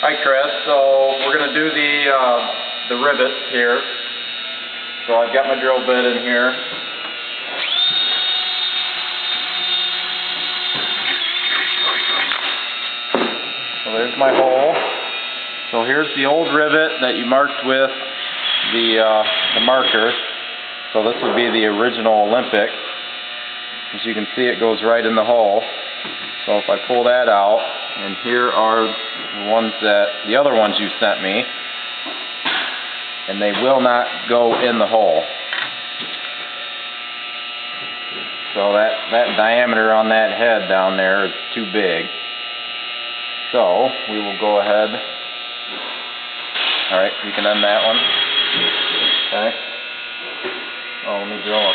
Hi Chris, so we're going to do the rivets here. So I've got my drill bit in here. So there's my hole. So here's the old rivet that you marked with the marker. So this would be the original Olympic. As you can see, it goes right in the hole. So if I pull that out, and here are the other ones you sent me, and they will not go in the hole. So that diameter on that head down there is too big. So we will go ahead. Alright, you can end that one. Okay. Oh, let me drill a